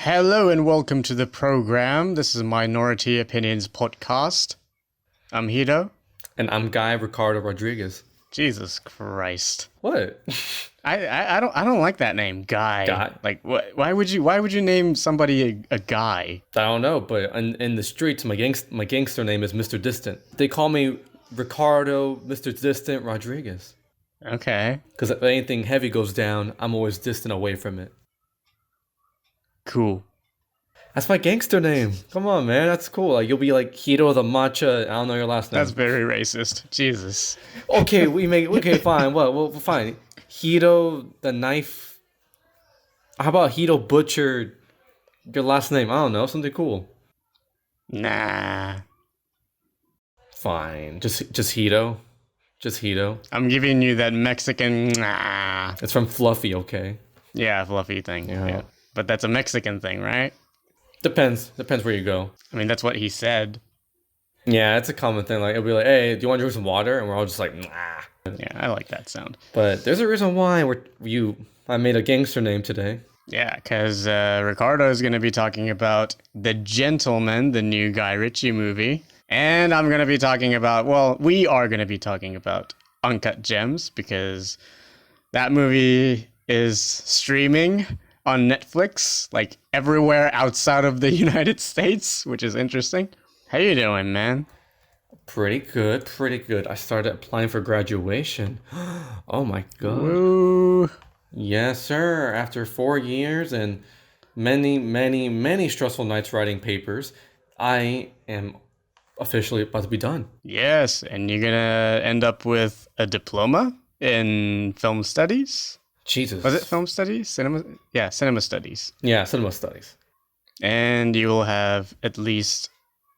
Hello and welcome to the program. This is Minority Opinions Podcast. I'm Hito. And I'm Guy Ricardo Rodriguez. Jesus Christ. What? I don't like that name, Guy. Guy? Like what? Why would you name somebody a guy? I don't know, but in the streets, my gangster name is Mr. Distant. They call me Ricardo Mr. Distant Rodriguez. Okay. Because if anything heavy goes down, I'm always distant away from it. Cool. That's my gangster name. Come on, man. That's cool. Like, you'll be like Hito the Matcha. I don't know your last name. That's very racist. Jesus. Okay, fine. What? Well, fine. Hito the Knife. How about Hito Butcher? Your last name. I don't know. Something cool. Nah. Fine. Just Hito. Just Hito. I'm giving you that Mexican nah. It's from Fluffy, okay? Yeah, fluffy thing. Yeah. But that's a Mexican thing, right? Depends where you go. I mean, that's what he said. Yeah, it's a common thing. Like, it'll be like, hey, do you want to drink some water? And we're all just like, nah. Yeah, I like that sound. But there's a reason why I made a gangster name today. Yeah, because Ricardo is going to be talking about The Gentleman, the new Guy Ritchie movie. And I'm going to be talking about, we are going to be talking about Uncut Gems, because that movie is streaming on Netflix, like everywhere outside of the United States, which is interesting. How you doing, man? Pretty good. I started applying for graduation. Oh my god. Woo. Yes, sir. After 4 years and many stressful nights writing papers, I am officially about to be done. Yes, and you're gonna end up with a diploma in film studies. Jesus. Was it film studies? Cinema? Yeah, cinema studies. Yeah, cinema studies. And you will have at least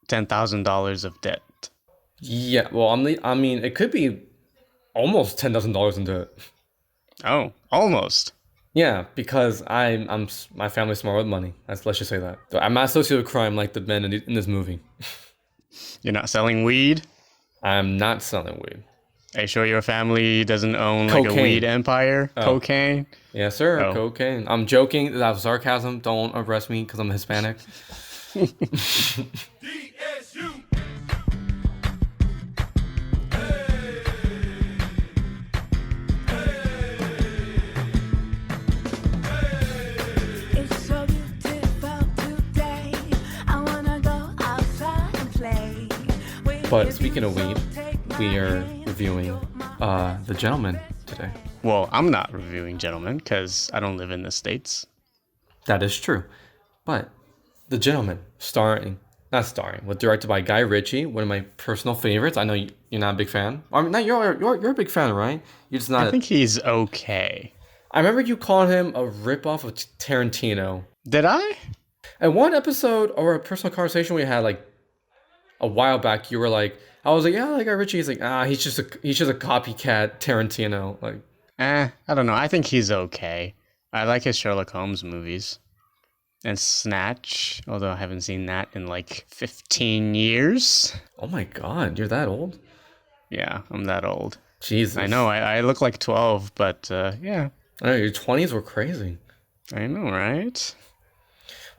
$10,000 of debt. Yeah, well, I mean, it could be almost $10,000 in debt. Oh, almost. Yeah, because I'm my family's smart with money. Let's just say that. So I'm not associated with crime like the men in this movie. You're not selling weed? I'm not selling weed. Are you sure your family doesn't own like a weed empire? Oh. Cocaine? Yes, sir. Oh. Cocaine. I'm joking. That was sarcasm. Don't arrest me because I'm Hispanic. DSU. It's so beautiful today. I wanna go outside and play. But speaking of weed, we are reviewing The Gentleman today. Well, I'm not reviewing Gentlemen because I don't live in the States. That is true. But The Gentleman, but directed by Guy Ritchie, one of my personal favorites. I know you're not a big fan. I mean, you're a big fan, right? You're just not. I think he's okay. I remember you called him a ripoff of Tarantino. Did I? And one episode or a personal conversation we had like a while back, you were like, I was like, yeah, like Guy Ritchie. He's like, he's just a copycat Tarantino. Like, I don't know. I think he's okay. I like his Sherlock Holmes movies. And Snatch, although I haven't seen that in like 15 years. oh my god, you're that old? Yeah, I'm that old. Jesus. I know, I look like 12, but yeah. I know, your 20s were crazy. I know, right?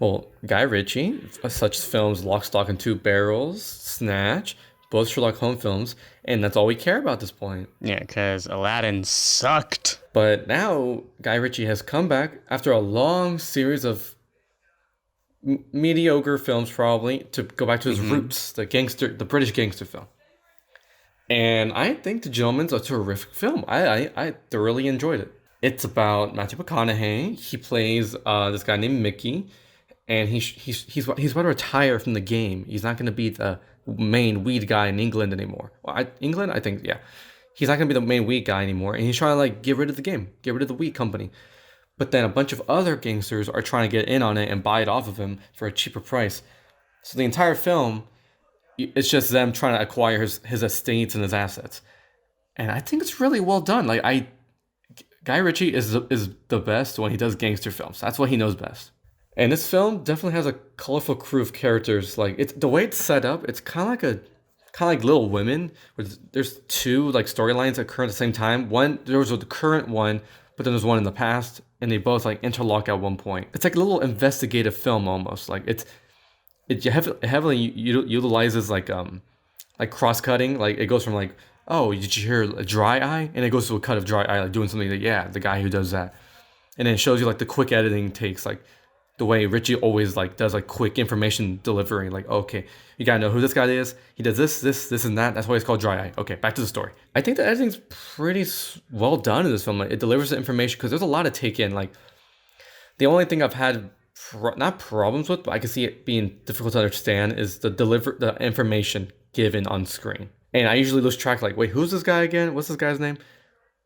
Well, Guy Ritchie, such films Lock, Stock, and Two Barrels, Snatch, both Sherlock Holmes films, and that's all we care about at this point. Yeah, because Aladdin sucked. But now, Guy Ritchie has come back after a long series of mediocre films, probably, to go back to his roots, the British gangster film. And I think The Gentleman's a terrific film. I thoroughly enjoyed it. It's about Matthew McConaughey. He plays this guy named Mickey, and he's about to retire from the game. He's not going to be the main weed guy in England anymore. Well, England, I think, yeah. He's not going to be the main weed guy anymore, and he's trying to like get rid of the game, get rid of the weed company. But then a bunch of other gangsters are trying to get in on it and buy it off of him for a cheaper price. So the entire film, it's just them trying to acquire his estates and his assets. And I think it's really well done. Guy Ritchie is the best when he does gangster films. That's what he knows best. And this film definitely has a colorful crew of characters. Like, it's the way it's set up, it's kind of like Little Women, where there's two like storylines that occur at the same time. There was the current one, but then there's one in the past, and they both like interlock at one point. It's like a little investigative film almost. Like it heavily utilizes like cross cutting. Like it goes from like, oh, did you hear a dry eye? And it goes to a cut of dry eye, like doing something like, yeah, the guy who does that. And then it shows you like the quick editing takes, like the way Richie always like does like quick information delivery. Like, okay, you gotta know who this guy is. He does this, and that. That's why it's called dry eye. Okay, back to the story. I think the editing's pretty well done in this film. Like, it delivers the information because there's a lot to take in. Like, the only thing I've had not problems with, but I can see it being difficult to understand is the information given on screen. And I usually lose track. Like, wait, who's this guy again? What's this guy's name?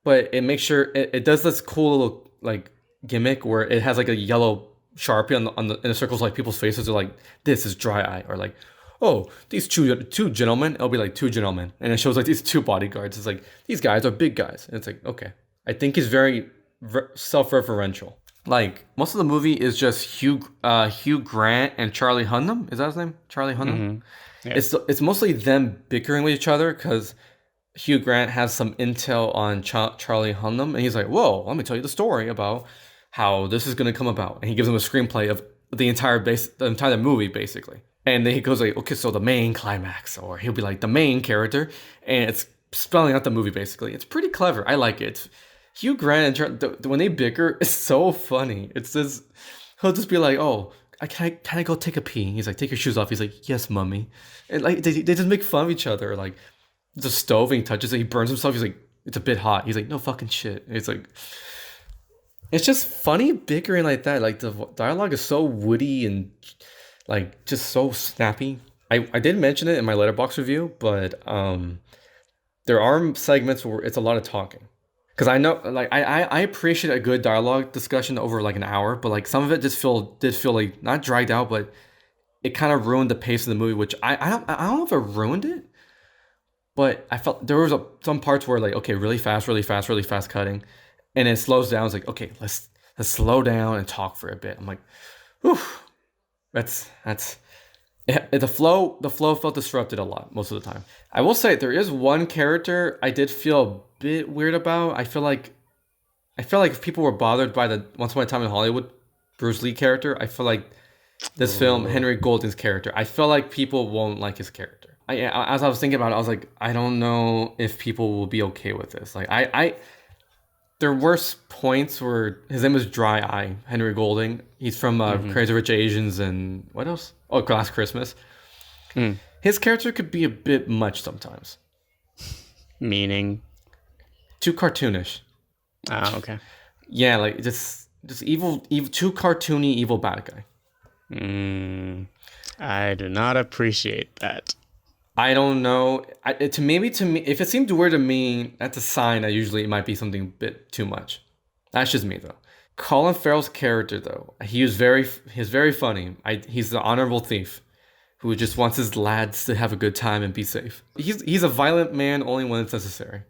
But it makes sure it does this cool little like gimmick where it has like a yellow Sharpie in the circles, like people's faces are like, this is dry eye, or like, oh, these two gentlemen. It'll be like two gentlemen, and it shows like these two bodyguards. It's like, these guys are big guys, and it's like, okay. I think he's very self-referential. Like, most of the movie is just Hugh Grant and Charlie Hunnam. Is that his name? Charlie Hunnam. Mm-hmm. Yeah. It's mostly them bickering with each other because Hugh Grant has some intel on Charlie Hunnam, and he's like, whoa, let me tell you the story about how this is going to come about. And he gives him a screenplay of the entire movie, basically. And then he goes like, okay, so the main climax, or he'll be like the main character, and it's spelling out the movie, basically. It's pretty clever. I like it. Hugh Grant, when they bicker, it's so funny. It's this, he'll just be like, oh, can I go take a pee? He's like, take your shoes off. He's like, yes, mummy. And like, they just make fun of each other. Like, the stove, and he touches it, he burns himself. He's like, it's a bit hot. He's like, no fucking shit. It's like, it's just funny bickering like that. Like, the dialogue is so witty and like just so snappy. I did mention it in my Letterboxd review, but there are segments where it's a lot of talking. Because I know, like, I appreciate a good dialogue discussion over like an hour, but like some of it just did feel like not dragged out, but it kind of ruined the pace of the movie. Which I don't know if it ruined it, but I felt there was some parts where like, okay, really fast cutting, and it slows down. It's like, okay, let's slow down and talk for a bit. I'm like, whew, that's the flow felt disrupted a lot most of the time. I will say there is one character I did feel a bit weird about. I feel like if people were bothered by the Once Upon a Time in Hollywood Bruce Lee character, I feel like this film, Henry Golding's character, I feel like people won't like his character. As I was thinking about it, I was like, I don't know if people will be okay with this. Like, there were points where his name was Dry Eye, Henry Golding. He's from Crazy Rich Asians and what else? Oh, Last Christmas. His character could be a bit much sometimes. Meaning? Too cartoonish. Ah, okay. Yeah, like just evil, too cartoony, evil bad guy. I do not appreciate that. I don't know. To me, if it seemed weird to me, that's a sign that usually it might be something a bit too much. That's just me, though. Colin Farrell's character, though, he's very funny. He's the honorable thief who just wants his lads to have a good time and be safe. He's a violent man only when it's necessary.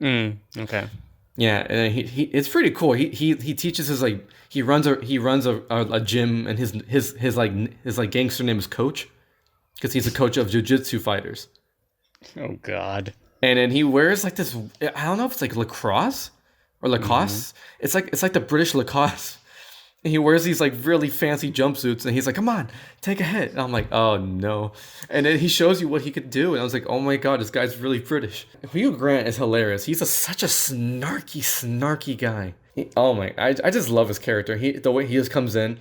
Okay. Yeah, and he it's pretty cool. He teaches his like he runs a gym, and his gangster name is Coach. Because he's a coach of jiu-jitsu fighters. Oh, God. And then he wears like this, I don't know if it's like lacrosse or Lacoste. It's like the British Lacoste. And he wears these like really fancy jumpsuits, and he's like, come on, take a hit. And I'm like, oh no. And then he shows you what he could do. And I was like, oh my God, this guy's really British. Hugh Grant is hilarious. He's such a snarky guy. I just love his character. The way he just comes in,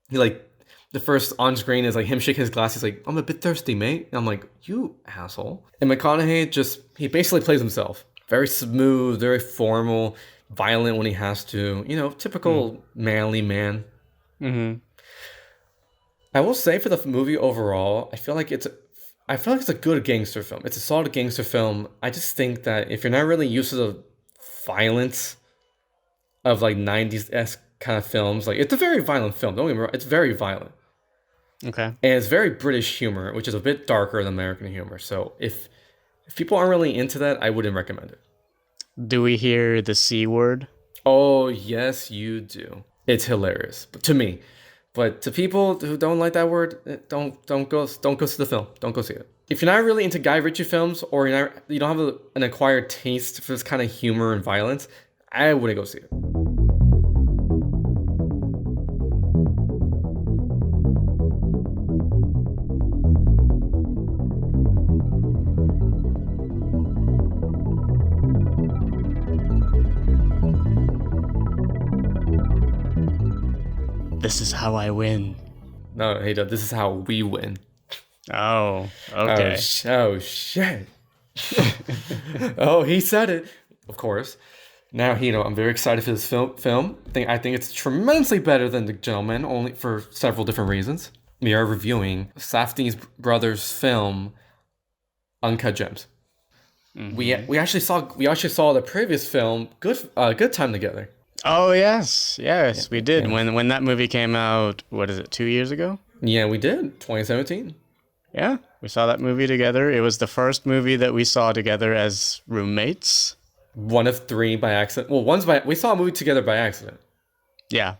he like, the first on screen is like him shaking his glass. He's like, I'm a bit thirsty, mate. And I'm like, you asshole. And McConaughey he basically plays himself. Very smooth, very formal, violent when he has to. You know, typical manly man. Mm-hmm. I will say for the movie overall, I feel like it's a good gangster film. It's a solid gangster film. I just think that if you're not really used to the violence of like 90s-esque kind of films, like it's a very violent film. Don't get me wrong, it's very violent. Okay. And it's very British humor, which is a bit darker than American humor. So if people aren't really into that, I wouldn't recommend it. Do we hear the C word? Oh, yes, you do. It's hilarious to me. But to people who don't like that word, don't go see the film. Don't go see it. If you're not really into Guy Ritchie films, or you don't have an acquired taste for this kind of humor and violence, I wouldn't go see it. This is how I win. No, hey, this is how we win. Oh, okay. Oh shit. Oh, he said it. Of course. Now, I'm very excited for this film. I think it's tremendously better than The Gentleman, only for several different reasons. We are reviewing Safdie's brothers' film, Uncut Gems. Mm-hmm. We actually saw the previous film, Good Time Together. Oh yes, we did. Yeah. When that movie came out, what is it, 2 years ago? Yeah, we did. 2017. Yeah, we saw that movie together. It was the first movie that we saw together as roommates. One of three by accident. Well, we saw a movie together by accident. Yeah.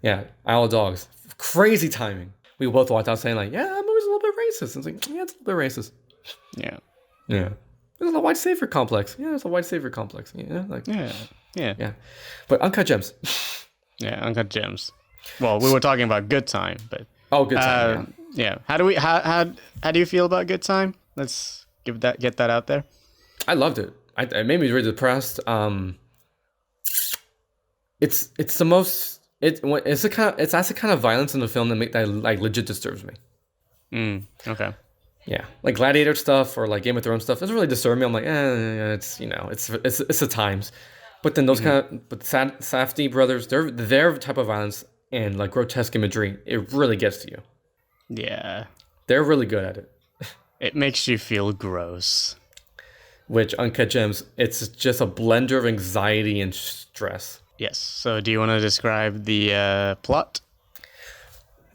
Yeah, Isle of Dogs. Crazy timing. We both walked out saying like, yeah, that movie's a little bit racist. And it's like, yeah, it's a little bit racist. Yeah. Yeah. There's a white savior complex. Yeah, there's a white savior complex. Yeah. But Uncut Gems. Yeah, Uncut Gems. Well, we were talking about Good Time, but Good Time. Yeah. How do you feel about Good Time? Let's get that out there. I loved it. It made me really depressed. It's the most it's that's the kind of violence in the film that like legit disturbs me. Okay. Yeah, like Gladiator stuff or like Game of Thrones stuff doesn't really disturb me. I'm like, it's it's the times. But then Safdie brothers, their type of violence and like grotesque imagery, it really gets to you. Yeah, they're really good at it. It makes you feel gross. Which Uncut Gems, it's just a blender of anxiety and stress. Yes. So, do you want to describe the plot?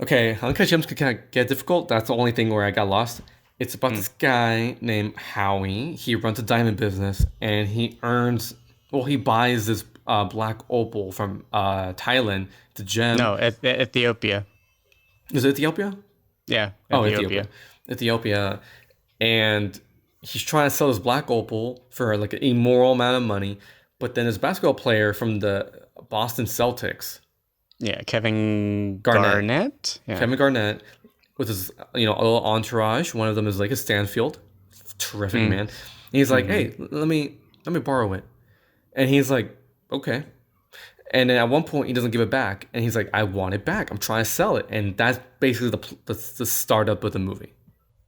Okay, Uncut Gems could kind of get difficult. That's the only thing where I got lost. It's about this guy named Howie. He runs a diamond business, and he buys this black opal from Thailand, the gem. No, Ethiopia. Is it Ethiopia? Yeah. Ethiopia. And he's trying to sell this black opal for like an immoral amount of money. But then this basketball player from the Boston Celtics. Yeah, Kevin Garnett. Yeah. Kevin Garnett with his, a little entourage. One of them is like a Stanfield. Terrific man. And he's like, hey, let me borrow it. And he's like, okay. And then at one point he doesn't give it back. And he's like, I want it back. I'm trying to sell it. And that's basically the startup of the movie.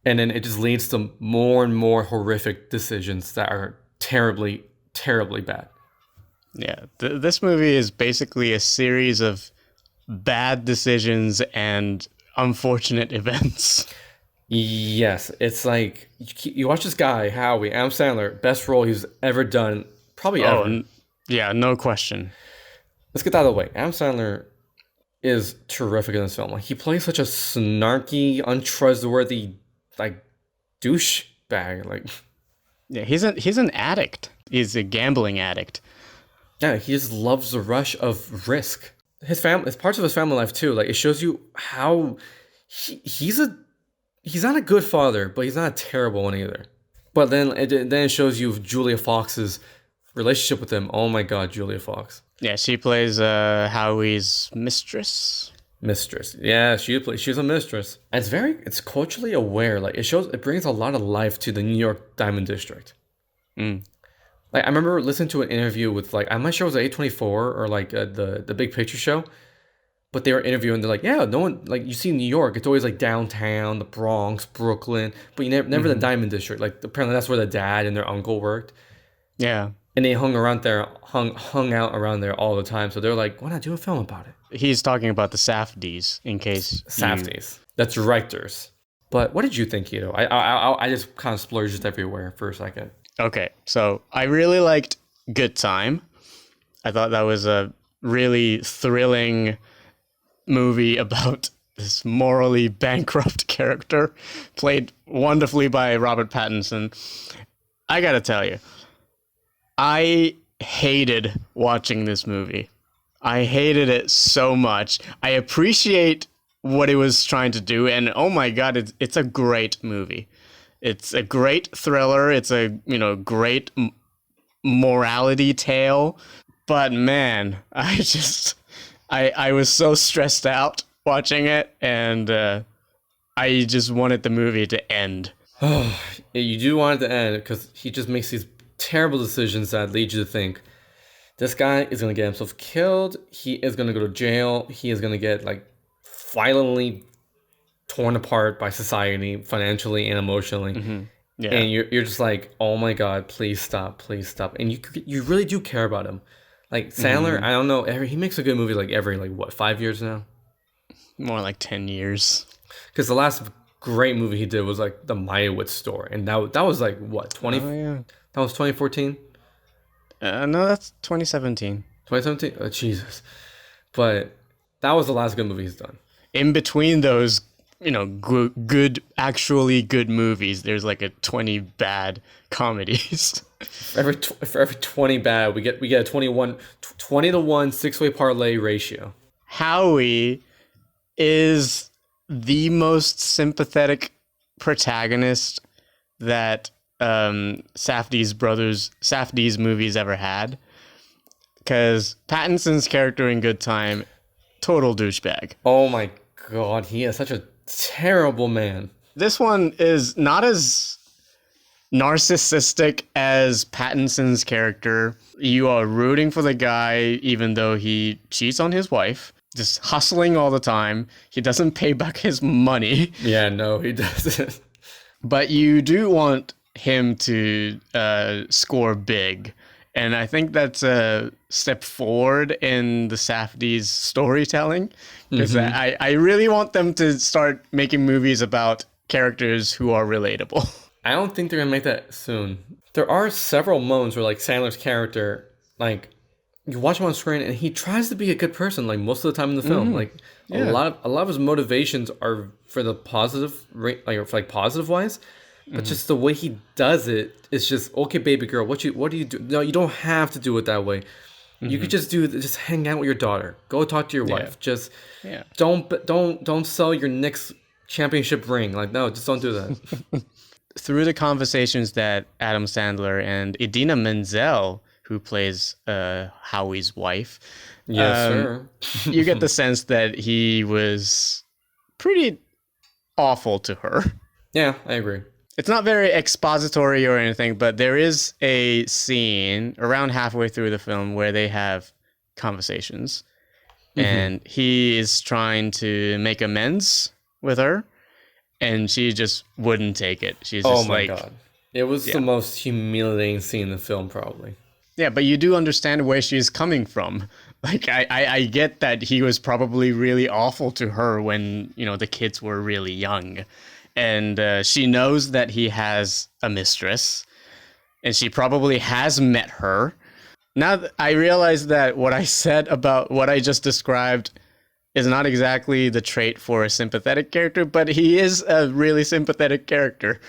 And then it just leads to more and more horrific decisions that are terribly, terribly bad. Yeah. This movie is basically a series of bad decisions and unfortunate events. Yes. It's like, you watch this guy, Howie, Adam Sandler, best role he's ever done, probably ever. Yeah, no question. Let's get that out of the way. Adam Sandler is terrific in this film. Like, he plays such a snarky, untrustworthy, like, douchebag. Like, yeah, he's an addict. He's a gambling addict. Yeah, he just loves the rush of risk. His parts of his family life too. Like, it shows you how he's not a good father, but he's not a terrible one either. But then it shows you Julia Fox's relationship with him. Oh my God, Julia Fox. Yeah, she plays Howie's mistress. Yeah, she's a mistress. And it's culturally aware. Like, it brings a lot of life to the New York Diamond District. Like, I remember listening to an interview with, like, I'm not sure it was A24 or like the Big Picture show, but they were interviewing. They're like, yeah, no one, like, you see New York, it's always like downtown, the Bronx, Brooklyn, but you never the Diamond District. Like, apparently that's where the dad and their uncle worked. Yeah. And they hung out around there all the time. So they're like, why not do a film about it? He's talking about the Safdies, in case. Safdies. The directors. But what did you think, Hito? I just kind of splurged everywhere for a second. Okay, so I really liked Good Time. I thought that was a really thrilling movie about this morally bankrupt character played wonderfully by Robert Pattinson. I gotta tell you, I hated watching this movie. I hated it so much. I appreciate what it was trying to do, and oh my God, it's a great movie. It's a great thriller. It's a, great morality tale. But man, I was so stressed out watching it, and I just wanted the movie to end. You do want it to end because he just makes these terrible decisions that lead you to think, this guy is going to get himself killed. He is going to go to jail. He is going to get, like, violently torn apart by society, financially and emotionally. Yeah. And you're just like, oh my god, please stop, and you really do care about him. Like Sandler, I don't know, he makes a good movie like every like what 5 years now, More like 10 years. because the last great movie he did was like the Meyerowitz Story, and that was like what 20 Oh, yeah. that was 2014, No, that's 2017. 2017. Oh, Jesus, but that was the last good movie he's done. In between those, good, actually good movies, there's like a 20 bad comedies. For every 20 bad, we get a 20 to 1 6-way parlay ratio. Howie is the most sympathetic protagonist that Safdie's movies ever had. Because Pattinson's character in Good Time, total douchebag. Oh my god, he is such a terrible man. This one is not as narcissistic as Pattinson's character. You are rooting for the guy even though he cheats on his wife, just hustling all the time. He doesn't pay back his money. Yeah, no, he doesn't. But you do want him to score big. And I think that's a step forward in the Safdie's storytelling. Because I really want them to start making movies about characters who are relatable. I don't think they're gonna make that soon. There are several moments where like Sandler's character, like you watch him on screen and he tries to be a good person like most of the time in the film. Like a lot of his motivations are for the positive, positive wise. But just the way he does it, it's just, okay, baby girl, what do you do? No, you don't have to do it that way. You could just hang out with your daughter. Go talk to your wife. Just don't sell your Knicks championship ring. Like, no, just don't do that. Through the conversations that Adam Sandler and Idina Menzel, who plays Howie's wife, Yes, sir. you get the sense that he was pretty awful to her. Yeah, I agree. It's not very expository or anything, but there is a scene around halfway through the film where they have conversations. And he is trying to make amends with her, and she just wouldn't take it. She's just God. It was the most humiliating scene in the film, probably. Yeah, but you do understand where she's coming from. Like, I get that he was probably really awful to her when, the kids were really young. And she knows that he has a mistress, and she probably has met her. Now I realize that what I said about what I just described is not exactly the trait for a sympathetic character, but he is a really sympathetic character.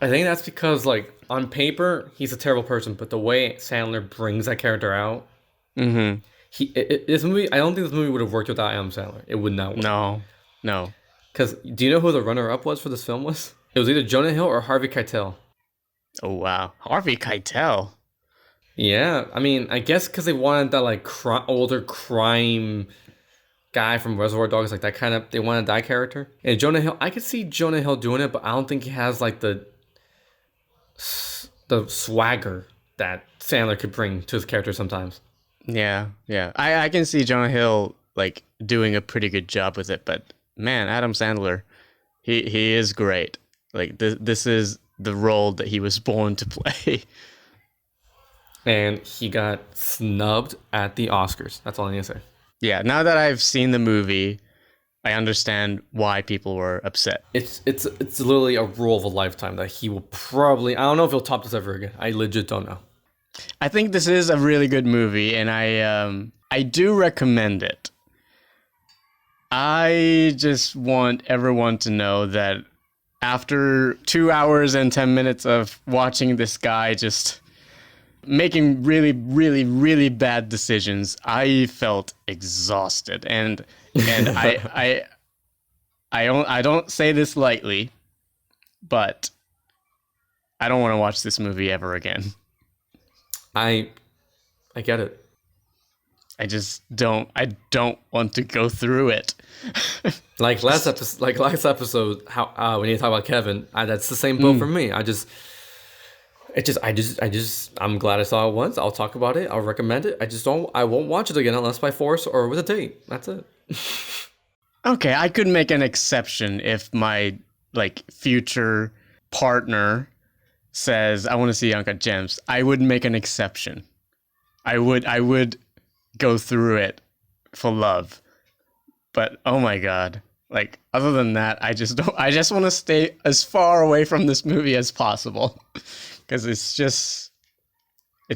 I think that's because, like, on paper, he's a terrible person, but the way Sandler brings that character out, this movie, I don't think this movie would have worked without Adam Sandler. It would not work. No. Because do you know who the runner-up was for this film was? It was either Jonah Hill or Harvey Keitel. Oh, wow. Harvey Keitel. Yeah, I mean, I guess because they wanted that, like, older crime guy from Reservoir Dogs, like that kind of, they wanted that character. And Jonah Hill, I could see Jonah Hill doing it, but I don't think he has, like, the swagger that Sandler could bring to his character sometimes. Yeah. I can see Jonah Hill, like, doing a pretty good job with it, but man, Adam Sandler, he is great. Like, this is the role that he was born to play. And he got snubbed at the Oscars. That's all I need to say. Yeah, now that I've seen the movie, I understand why people were upset. It's literally a role of a lifetime that he will probably, I don't know if he'll top this ever again. I legit don't know. I think this is a really good movie, and I do recommend it. I just want everyone to know that after 2 hours and 10 minutes of watching this guy just making really, really, really bad decisions, I felt exhausted. And I don't say this lightly, but I don't want to watch this movie ever again. I get it. I don't want to go through it. Like last episode, how when you talk about Kevin, that's the same boat for me. I'm glad I saw it once. I'll talk about it. I'll recommend it. I won't watch it again unless by force or with a date. That's it. Okay, I could make an exception if my like future partner says I want to see Uncut Gems. I would make an exception. I would go through it for love. But oh my god. Like other than that, I just don't I just want to stay as far away from this movie as possible cuz it's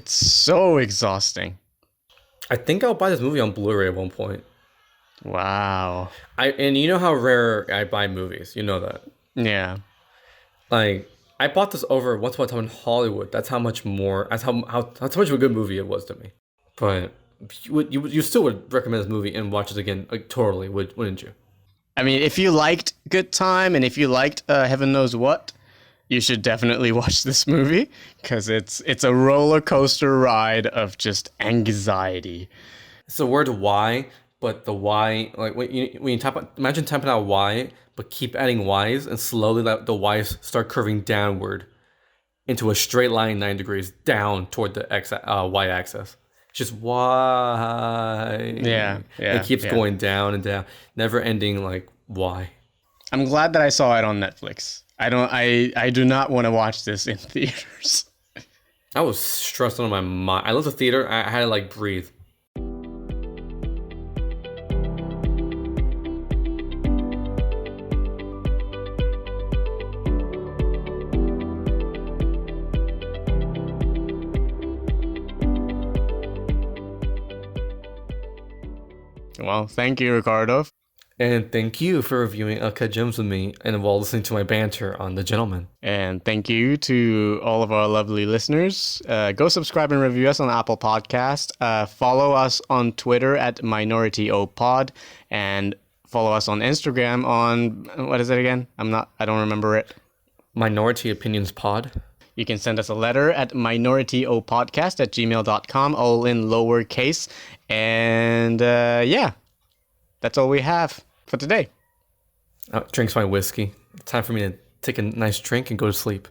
so exhausting. I think I'll buy this movie on Blu-ray at one point. Wow. And you know how rare I buy movies. You know that. Yeah. Like I bought this over Once Upon a Time in Hollywood. That's how much more. That's how much of a good movie it was to me. But you still would recommend this movie and watch it again? Like totally, wouldn't you? I mean, if you liked Good Time and if you liked Heaven Knows What, you should definitely watch this movie because it's a roller coaster ride of just anxiety. It's the word "why," but the "why" like when you imagine typing out "why," but keep adding Y's and slowly the Y's start curving downward into a straight line 9 degrees down toward the Y axis. Just why? Yeah. It keeps going down and down, never ending. Like why? I'm glad that I saw it on Netflix. I do not want to watch this in theaters. I was stressed out of my mind. I left the theater. I had to like breathe. Well, thank you, Ricardo. And thank you for reviewing Uncut Gems with me and while listening to my banter on The Gentleman. And thank you to all of our lovely listeners. Go subscribe and review us on Apple Podcast. Follow us on Twitter at MinorityOPod. And follow us on Instagram on, what is it again? I don't remember it. Minority Opinions Pod. You can send us a letter at minorityopodcast@gmail.com, all in lowercase. And yeah, that's all we have for today. Drinks my whiskey. Time for me to take a nice drink and go to sleep.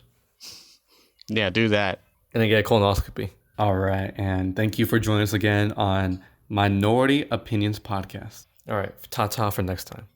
Yeah, do that. And then get a colonoscopy. All right. And thank you for joining us again on Minority Opinions Podcast. All right. Ta-ta for next time.